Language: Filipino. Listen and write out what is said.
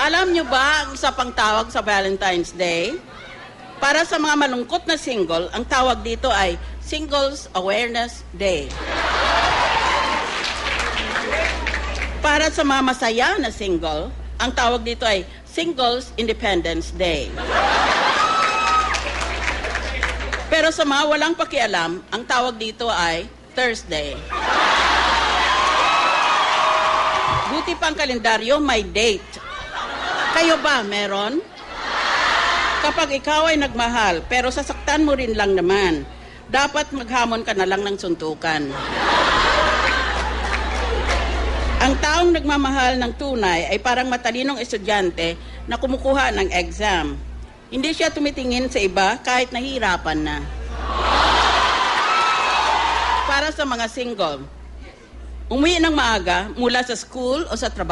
Alam nyo ba ang isa pang tawag sa Valentine's Day? Para sa mga malungkot na single, ang tawag dito ay Singles Awareness Day. Para sa mga masaya na single, ang tawag dito ay Singles Independence Day. Pero sa mga walang pakialam, ang tawag dito ay Thursday. Buti pang kalendaryo, may date. Kayo ba, meron? Kapag ikaw ay nagmahal, pero sasaktan mo rin lang naman, dapat maghamon ka na lang ng suntukan. Ang taong nagmamahal ng tunay ay parang matalinong estudyante na kumukuha ng exam. Hindi siya tumitingin sa iba kahit nahihirapan na. Para sa mga single, umuwi ng maaga mula sa school o sa trabaho,